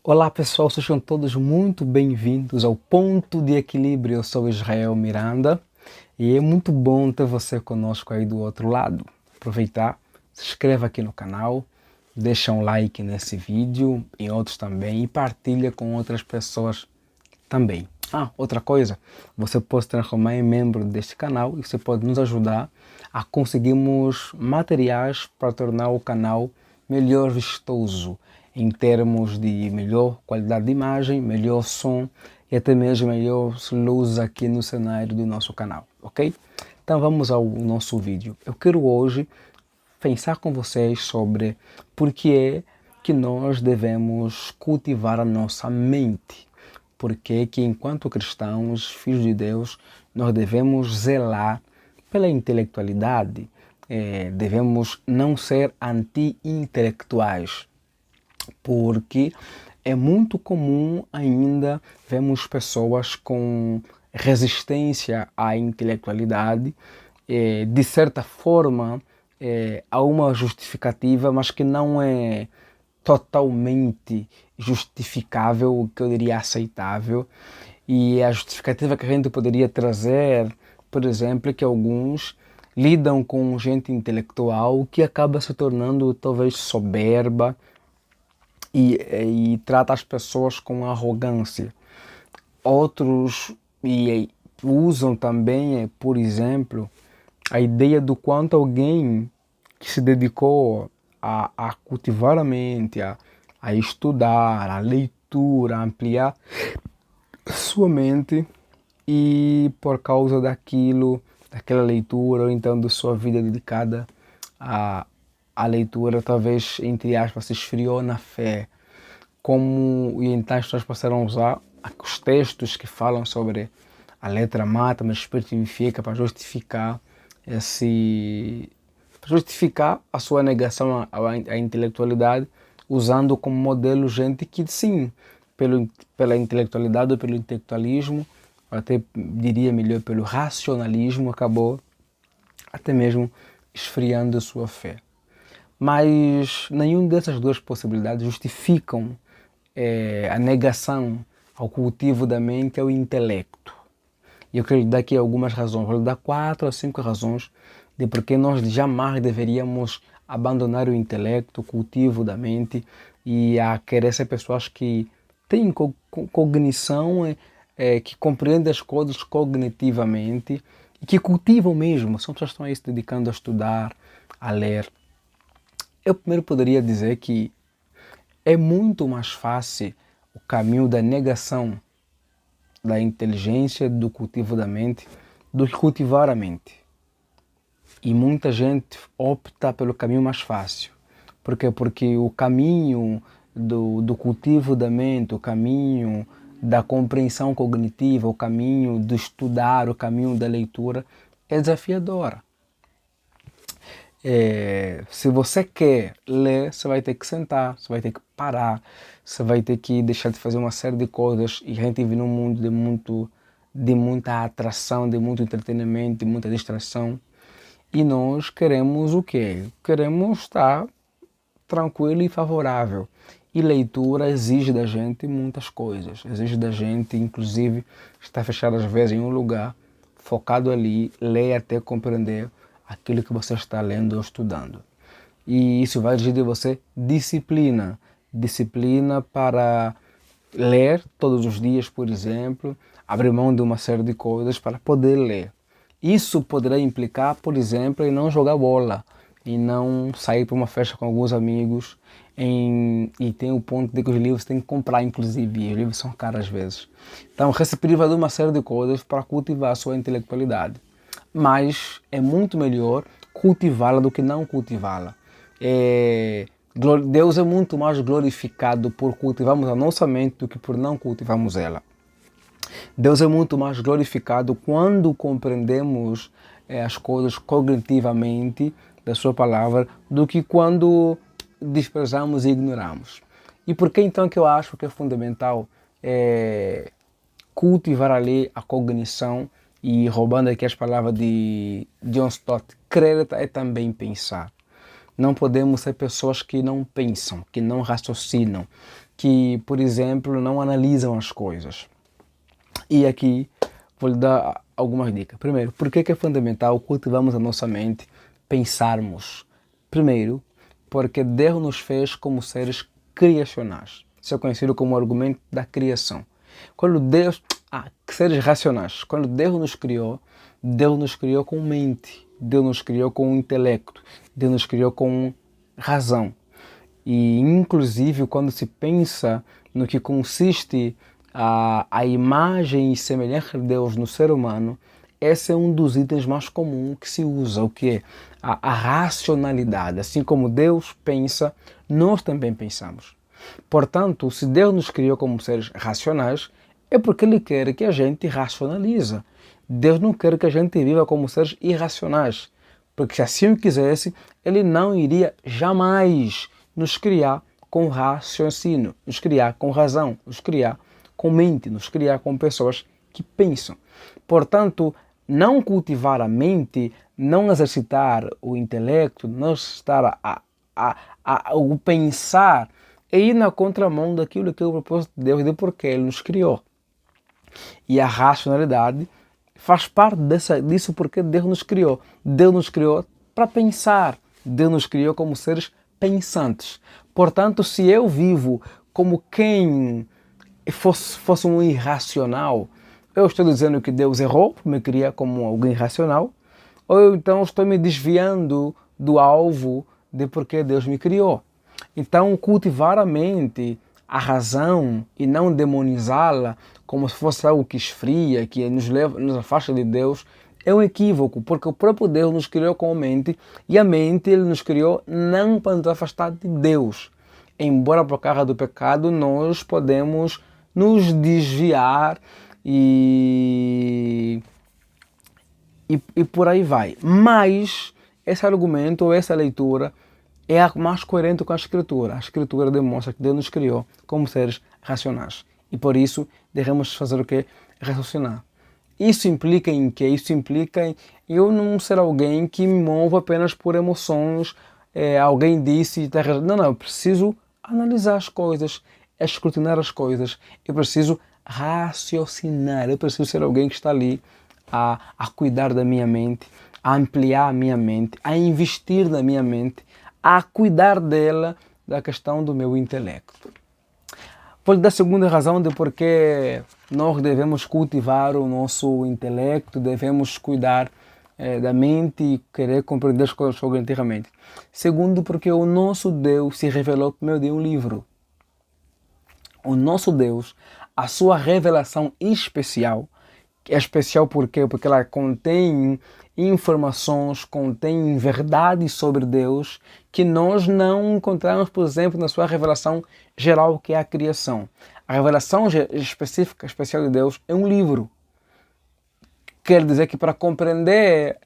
Olá pessoal, sejam todos muito bem-vindos ao Ponto de Equilíbrio. Eu sou Israel Miranda e é muito bom ter você conosco aí do outro lado. Aproveitar, se inscreva aqui no canal, deixa um like nesse vídeo, em outros também e partilha com outras pessoas também. Outra coisa, você pode se transformar em membro deste canal e você pode nos ajudar a conseguirmos materiais para tornar o canal melhor vistoso, em termos de melhor qualidade de imagem, melhor som e até mesmo melhor luz aqui no cenário do nosso canal, ok? Então vamos ao nosso vídeo. Eu quero hoje pensar com vocês sobre por que é que nós devemos cultivar a nossa mente. Porque que enquanto cristãos, filhos de Deus, nós devemos zelar pela intelectualidade, devemos não ser anti-intelectuais, porque é muito comum ainda vermos pessoas com resistência à intelectualidade, de certa forma há uma justificativa, mas que não é totalmente justificável, que eu diria aceitável. E a justificativa que a gente poderia trazer, por exemplo, é que alguns lidam com gente intelectual que acaba se tornando talvez soberba e trata as pessoas com arrogância. Outros usam também, por exemplo, a ideia do quanto alguém que se dedicou a cultivar a mente, a estudar, a leitura, a ampliar sua mente e por causa daquilo, daquela leitura ou então da sua vida dedicada à leitura, talvez, entre aspas, se esfriou na fé. E então as pessoas passaram a usar os textos que falam sobre a letra mata, mas o espírito vivifica para justificar a sua negação à intelectualidade, usando como modelo gente que sim, pela intelectualidade ou pelo intelectualismo, ou até diria melhor pelo racionalismo, acabou até mesmo esfriando a sua fé. Mas nenhuma dessas duas possibilidades justificam a negação ao cultivo da mente e ao intelecto. E eu quero lhe dar aqui algumas razões, vou lhe dar 4 a 5 razões de por que nós jamais deveríamos abandonar o intelecto, o cultivo da mente e a querer ser pessoas que têm cognição, que compreendem as coisas cognitivamente e que cultivam mesmo, são pessoas que estão aí se dedicando a estudar, a ler. Eu primeiro poderia dizer que é muito mais fácil o caminho da negação da inteligência, do cultivo da mente, do que cultivar a mente. E muita gente opta pelo caminho mais fácil. Por quê? Porque o caminho do cultivo da mente, o caminho da compreensão cognitiva, o caminho do estudar, o caminho da leitura é desafiadora. Se você quer ler, você vai ter que sentar, você vai ter que parar, você vai ter que deixar de fazer uma série de coisas, e a gente vive num mundo de muita atração, de muito entretenimento, de muita distração. E nós queremos o quê? Queremos estar tranquilo e favorável. E leitura exige da gente muitas coisas. Exige da gente, inclusive, estar fechado às vezes em um lugar, focado ali, ler até compreender aquilo que você está lendo ou estudando. E isso vai exigir de você disciplina. Disciplina para ler todos os dias, por exemplo, abrir mão de uma série de coisas para poder ler. Isso poderá implicar, por exemplo, em não jogar bola, em não sair para uma festa com alguns amigos, e tem o ponto de que os livros tem que comprar, inclusive, e os livros são caros às vezes. Então, se priva de uma série de coisas para cultivar a sua intelectualidade. Mas é muito melhor cultivá-la do que não cultivá-la. Deus é muito mais glorificado por cultivarmos a nossa mente do que por não cultivarmos ela. Deus é muito mais glorificado quando compreendemos as coisas cognitivamente da sua palavra do que quando desprezamos e ignoramos. E por que então que eu acho que é fundamental cultivar ali a cognição, e roubando aqui as palavras de John Stott, crer é também pensar. Não podemos ser pessoas que não pensam, que não raciocinam, que, por exemplo, não analisam as coisas. E aqui vou lhe dar algumas dicas. Primeiro, por que é fundamental cultivarmos a nossa mente, pensarmos? Primeiro, porque Deus nos fez como seres criacionais. Isso é conhecido como o argumento da criação. Quando Deus... seres racionais. Quando Deus nos criou com mente. Deus nos criou com intelecto. Deus nos criou com razão. E, inclusive, quando se pensa no que consiste a imagem e semelhança de Deus no ser humano, esse é um dos itens mais comuns que se usa, o que é a racionalidade. Assim como Deus pensa, nós também pensamos. Portanto, se Deus nos criou como seres racionais, é porque Ele quer que a gente racionalize. Deus não quer que a gente viva como seres irracionais, porque se assim o quisesse, Ele não iria jamais nos criar com raciocínio, nos criar com razão, nos criar com mente, nos criar com pessoas que pensam. Portanto, não cultivar a mente, não exercitar o intelecto, não exercitar o pensar, é ir na contramão daquilo que é o propósito de Deus e de porquê Ele nos criou. E a racionalidade faz parte disso porque Deus nos criou. Deus nos criou para pensar. Deus nos criou como seres pensantes. Portanto, se eu vivo como quem fosse um irracional, eu estou dizendo que Deus errou, me cria como alguém racional, ou eu então estou me desviando do alvo de porque Deus me criou. Então, cultivar a mente, a razão, e não demonizá-la como se fosse algo que esfria, que nos afasta de Deus, é um equívoco, porque o próprio Deus nos criou com a mente, e a mente Ele nos criou não para nos afastar de Deus. Embora por causa do pecado nós podemos nos desviar e por aí vai. Mas esse argumento ou essa leitura é a mais coerente com a Escritura. A Escritura demonstra que Deus nos criou como seres racionais. E por isso devemos fazer o quê? Raciocinar. Isso implica em quê? Isso implica em eu não ser alguém que me move apenas por emoções. Alguém disse... Não, eu preciso analisar as coisas, escrutinar as coisas. Eu preciso raciocinar. Eu preciso ser alguém que está ali a cuidar da minha mente, a ampliar a minha mente, a investir na minha mente, a cuidar dela, da questão do meu intelecto. Vou lhe dar a segunda razão de porque nós devemos cultivar o nosso intelecto, devemos cuidar da mente e querer compreender as coisas cognitivamente. Segundo, porque o nosso Deus se revelou por meio de um livro. O nosso Deus, a sua revelação especial, é especial por quê? Porque ela contém informações, contém verdades sobre Deus que nós não encontramos, por exemplo, na sua revelação geral, que é a criação. A revelação específica, especial de Deus, é um livro. Quer dizer que para compreender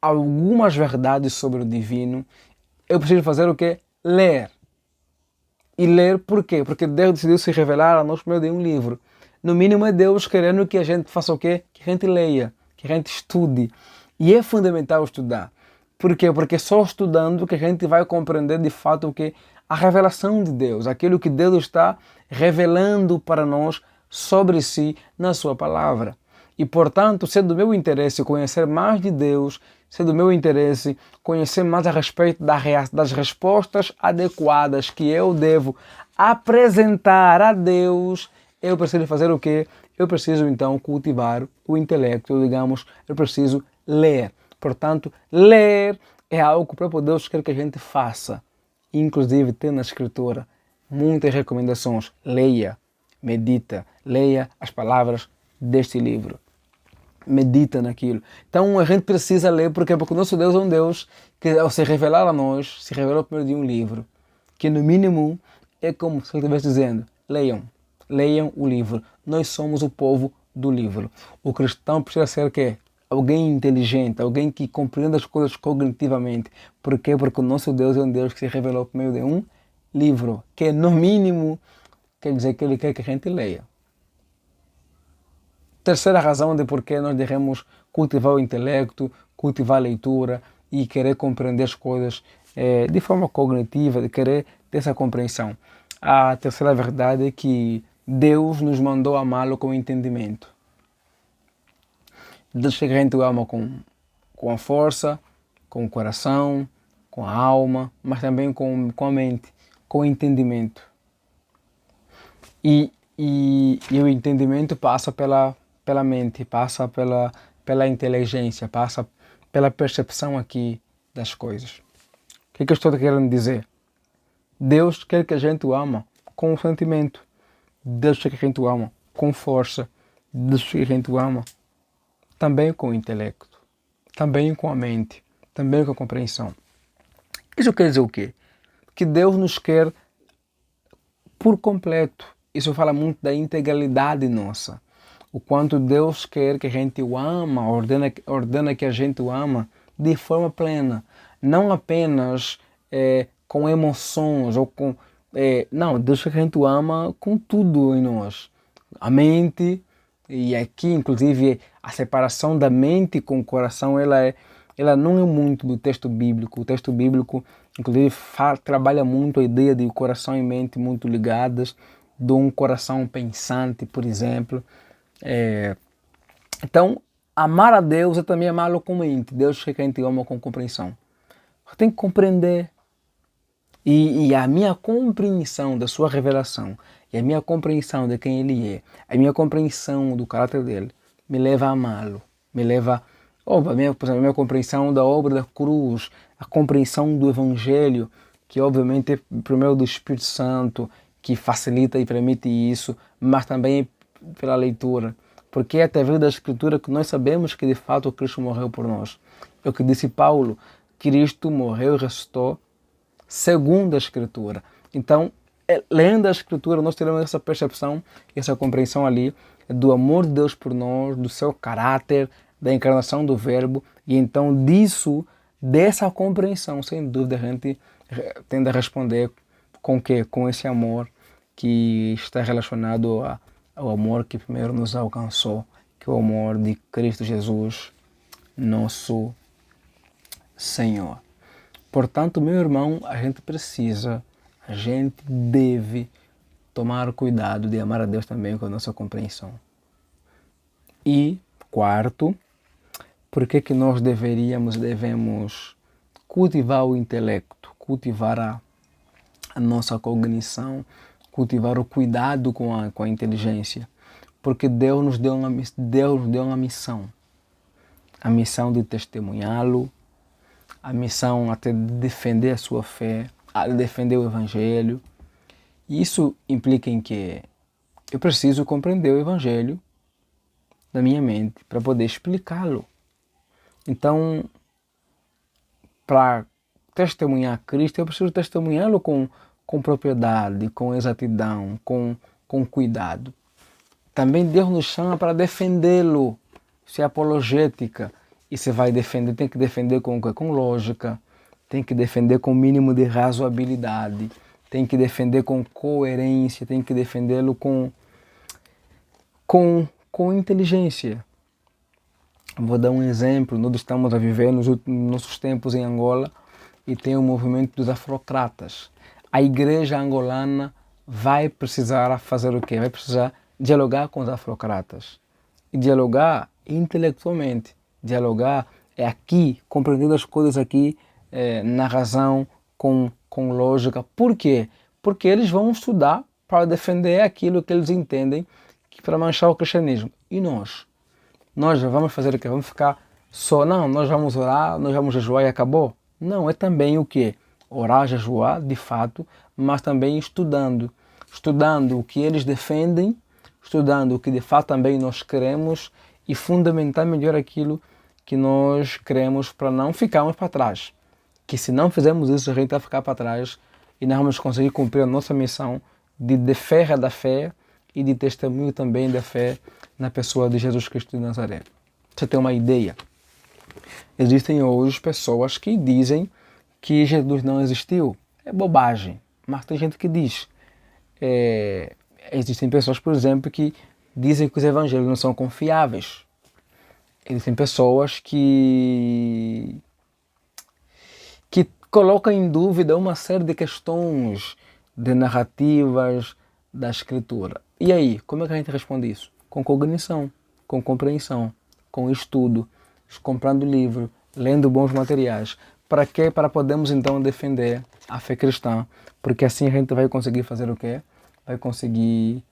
algumas verdades sobre o divino, eu preciso fazer o quê? Ler. E ler por quê? Porque Deus decidiu se revelar a nós por meio de um livro. No mínimo é Deus querendo que a gente faça o quê? Que a gente leia, que a gente estude. E é fundamental estudar. Por quê? Porque só estudando que a gente vai compreender de fato o que? A revelação de Deus, aquilo que Deus está revelando para nós sobre si na sua palavra. E, portanto, se é do meu interesse conhecer mais de Deus, se é do meu interesse conhecer mais a respeito das respostas adequadas que eu devo apresentar a Deus, eu preciso fazer o quê? Eu preciso, então, cultivar o intelecto, digamos, eu preciso ler. Portanto, ler é algo que o próprio Deus quer que a gente faça. Inclusive, tem na Escritura muitas recomendações. Leia, medita, leia as palavras deste livro. Medita naquilo. Então, a gente precisa ler, porque o nosso Deus é um Deus que, ao se revelar a nós, se revelou por meio de um livro, que no mínimo é como se ele estivesse dizendo, leiam o livro. Nós somos o povo do livro. O cristão precisa ser o quê? Alguém inteligente, alguém que compreenda as coisas cognitivamente. Por quê? Porque o nosso Deus é um Deus que se revelou por meio de um livro, que no mínimo quer dizer que Ele quer que a gente leia. Terceira razão de por que nós devemos cultivar o intelecto, cultivar a leitura e querer compreender as coisas de forma cognitiva, de querer ter essa compreensão. A terceira verdade é que Deus nos mandou amá-lo com entendimento. Deus quer que a gente o ama com a força, com o coração, com a alma, mas também com a mente, com o entendimento. E o entendimento passa pela mente, passa pela inteligência, passa pela percepção aqui das coisas. O que eu estou querendo dizer? Deus quer que a gente o ama com o sentimento. Deus quer que a gente o ama com força. Deus quer que a gente o ama também com o intelecto, também com a mente, também com a compreensão. Isso quer dizer o quê? Que Deus nos quer por completo. Isso fala muito da integralidade nossa. O quanto Deus quer que a gente o ama, ordena que a gente o ama de forma plena. Não apenas com emoções ou com... não, Deus quer que a gente o ama com tudo em nós. A mente, e aqui inclusive a separação da mente com o coração, ela não é muito do texto bíblico. O texto bíblico inclusive trabalha muito a ideia de coração e mente muito ligadas, de um coração pensante, por exemplo. Então, amar a Deus é também amá-lo com mente. Deus quer que a gente ama com compreensão. Você tem que compreender. E a minha compreensão da sua revelação, e a minha compreensão de quem Ele é, a minha compreensão do caráter dele, me leva a amá-lo. Me leva, por exemplo, a minha compreensão da obra da cruz, a compreensão do Evangelho, que obviamente é por meio do Espírito Santo, que facilita e permite isso, mas também pela leitura. Porque é através da Escritura que nós sabemos que de fato Cristo morreu por nós. É o que disse Paulo, Cristo morreu e ressuscitou segundo a Escritura. Então, lendo a Escritura, nós teremos essa percepção, essa compreensão ali do amor de Deus por nós, do seu caráter, da encarnação do Verbo, e então dessa compreensão, sem dúvida, a gente tende a responder com o quê? Com esse amor que está relacionado ao amor que primeiro nos alcançou, que é o amor de Cristo Jesus, nosso Senhor. Portanto, meu irmão, a gente deve tomar cuidado de amar a Deus também com a nossa compreensão. E, quarto, por que nós devemos cultivar o intelecto, cultivar a nossa cognição, cultivar o cuidado com a inteligência? Porque Deus nos deu uma missão. A missão de testemunhá-lo, a missão até de defender a sua fé, de defender o Evangelho. E isso implica em que eu preciso compreender o Evangelho na minha mente para poder explicá-lo. Então, para testemunhar Cristo, eu preciso testemunhá-lo com propriedade, com exatidão, com cuidado. Também Deus nos chama para defendê-lo. Isso é apologética. E você vai defender, tem que defender com lógica, tem que defender com o mínimo de razoabilidade, tem que defender com coerência, tem que defendê-lo com inteligência. Vou dar um exemplo. Nós estamos a viver nos nossos tempos em Angola e tem o movimento dos afrocratas. A igreja angolana vai precisar fazer o quê? Vai precisar dialogar com os afrocratas. E dialogar intelectualmente. Dialogar é aqui, compreendendo as coisas aqui na razão, com lógica. Por quê? Porque eles vão estudar para defender aquilo que eles entendem para manchar o cristianismo. E nós? Nós vamos fazer o quê? Vamos ficar só, não, nós vamos orar, nós vamos jejuar e acabou? Não, é também o quê? Orar, jejuar, de fato, mas também estudando. Estudando o que eles defendem, estudando o que de fato também nós queremos e fundamentar melhor aquilo que nós queremos para não ficarmos para trás. Que se não fizermos isso, a gente vai ficar para trás e não vamos conseguir cumprir a nossa missão de defesa da fé e de testemunho também da fé na pessoa de Jesus Cristo de Nazaré. Você tem uma ideia? Existem hoje pessoas que dizem que Jesus não existiu. É bobagem, mas tem gente que diz. Existem pessoas, por exemplo, que dizem que os evangelhos não são confiáveis. Existem pessoas que colocam em dúvida uma série de questões de narrativas da Escritura. E aí, como é que a gente responde isso? Com cognição, com compreensão, com estudo, comprando livro, lendo bons materiais. Para quê? Para podermos então defender a fé cristã, porque assim a gente vai conseguir fazer o quê? Vai conseguir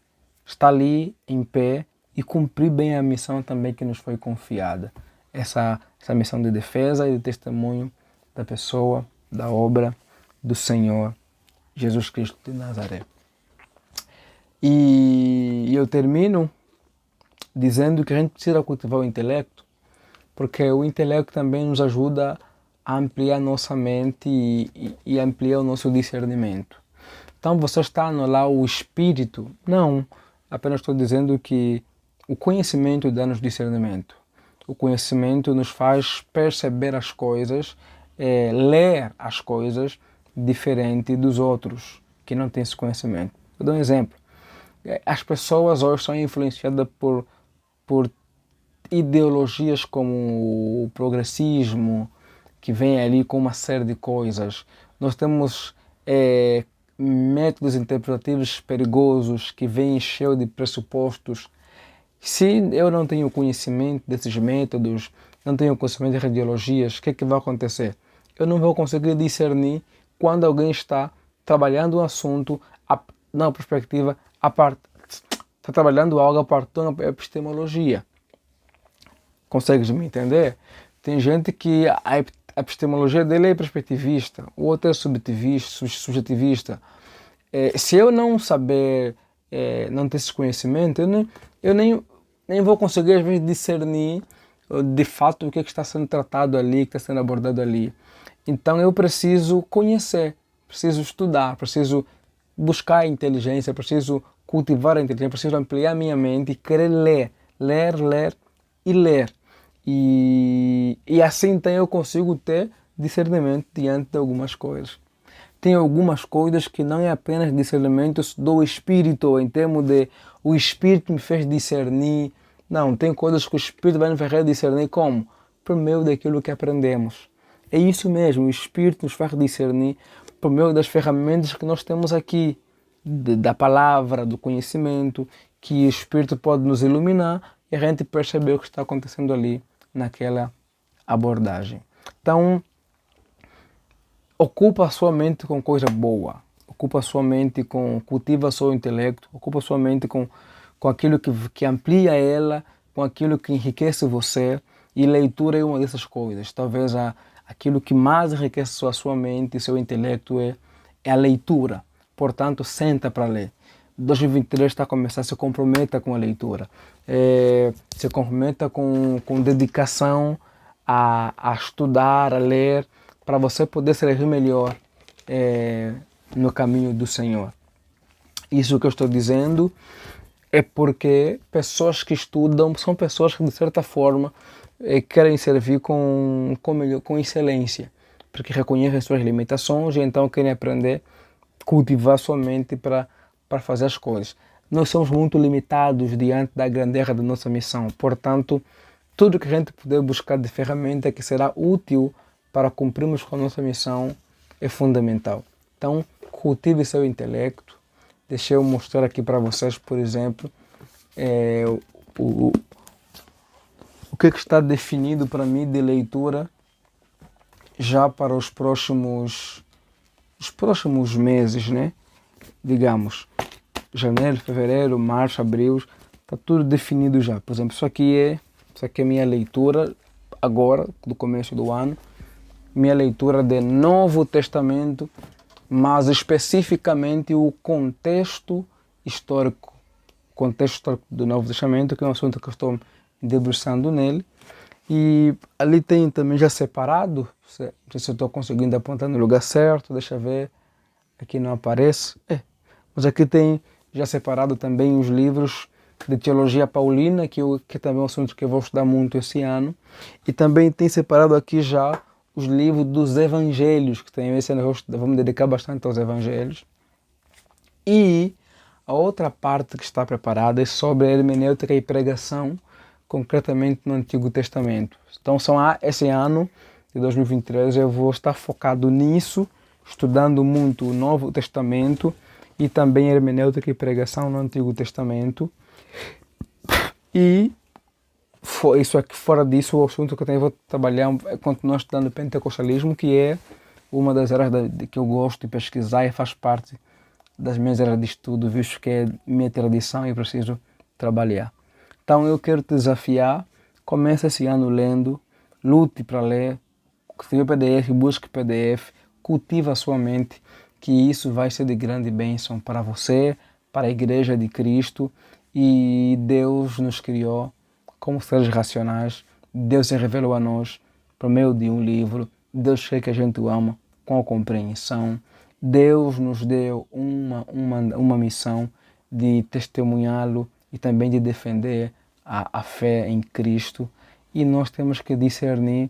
estar ali em pé e cumprir bem a missão também que nos foi confiada. Essa missão de defesa e de testemunho da pessoa, da obra do Senhor Jesus Cristo de Nazaré. E eu termino dizendo que a gente precisa cultivar o intelecto, porque o intelecto também nos ajuda a ampliar nossa mente e ampliar o nosso discernimento. Então você está a anular o espírito? Não, apenas estou dizendo que o conhecimento dá-nos discernimento. O conhecimento nos faz perceber as coisas, ler as coisas diferente dos outros que não têm esse conhecimento. Vou dar um exemplo. As pessoas hoje são influenciadas por ideologias como o progressismo, que vem ali com uma série de coisas. Nós temos métodos interpretativos perigosos que vêm cheios de pressupostos. Se eu não tenho conhecimento desses métodos, não tenho conhecimento de ideologias, o que é que vai acontecer? Eu não vou conseguir discernir quando alguém está trabalhando um assunto na perspectiva, está trabalhando algo a partir da epistemologia. Consegues me entender? Tem gente que a epistemologia dele é perspectivista, o outro é subjetivista. Se eu não saber, não ter esse conhecimento, eu nem vou conseguir às vezes discernir de fato o que está sendo tratado ali, o que está sendo abordado ali. Então eu preciso conhecer, preciso estudar, preciso buscar a inteligência, preciso cultivar a inteligência, preciso ampliar a minha mente e querer ler. E assim então eu consigo ter discernimento diante de algumas coisas. Tem algumas coisas que não é apenas discernimento do Espírito, em termos de o Espírito me fez discernir. Não, tem coisas que o Espírito vai nos fazer discernir como? Por meio daquilo que aprendemos. É isso mesmo, o Espírito nos faz discernir por meio das ferramentas que nós temos aqui, da palavra, do conhecimento, que o Espírito pode nos iluminar e a gente perceber o que está acontecendo ali naquela abordagem. Então, ocupa a sua mente com coisa boa, ocupa a sua mente cultiva o seu intelecto, ocupa a sua mente com aquilo que amplia ela, com aquilo que enriquece você, e leitura é uma dessas coisas. Talvez aquilo que mais enriquece a sua mente e seu intelecto é a leitura. Portanto, senta para ler. 2023 está a começar, se comprometa com a leitura. Se comprometa com dedicação a estudar, a ler, para você poder servir melhor no caminho do Senhor. Isso que eu estou dizendo é porque pessoas que estudam são pessoas que, de certa forma, querem servir com excelência, porque reconhecem suas limitações e então querem aprender, cultivar sua mente para fazer as coisas. Nós somos muito limitados diante da grandeza da nossa missão, portanto, tudo que a gente puder buscar de ferramenta que será útil para cumprirmos com a nossa missão é fundamental. Então, cultive seu intelecto. Deixa eu mostrar aqui para vocês, por exemplo, o que está definido para mim de leitura já para os próximos meses, né? Digamos, janeiro, fevereiro, março, abril, está tudo definido já. Por exemplo, isso aqui é a minha leitura agora, do começo do ano, minha leitura de Novo Testamento, mas especificamente o contexto histórico do Novo Testamento, que é um assunto que eu estou debruçando nele. E ali tem também já separado, não sei se eu estou conseguindo apontar no lugar certo, deixa eu ver, aqui não aparece, mas aqui tem já separado também os livros de teologia paulina, que também é um assunto que eu vou estudar muito esse ano, e também tem separado aqui já os livros dos evangelhos, que tem esse ano vamos dedicar bastante aos evangelhos. E a outra parte que está preparada é sobre a hermenêutica e pregação, concretamente no Antigo Testamento. Então, esse ano de 2023 eu vou estar focado nisso, estudando muito o Novo Testamento e também hermenêutica e pregação no Antigo Testamento. E isso aqui, fora disso, o assunto que eu vou trabalhar é continuar estudando pentecostalismo, que é uma das áreas que eu gosto de pesquisar e faz parte das minhas áreas de estudo, visto que é minha tradição e preciso trabalhar. Então eu quero te desafiar, comece esse ano lendo, lute para ler, se tiver PDF, busque PDF, cultive a sua mente, que isso vai ser de grande bênção para você, para a Igreja de Cristo. E Deus nos criou como seres racionais, Deus se revelou a nós por meio de um livro, Deus quer que a gente o ama com a compreensão, Deus nos deu uma missão de testemunhá-lo e também de defender a fé em Cristo, e nós temos que discernir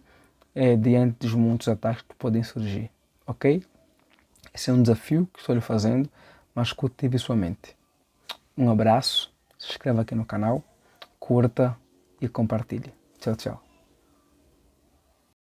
diante dos muitos ataques que podem surgir, ok? Esse é um desafio que estou lhe fazendo, mas cultive sua mente. Um abraço, se inscreva aqui no canal, curta e compartilhe. Tchau, tchau.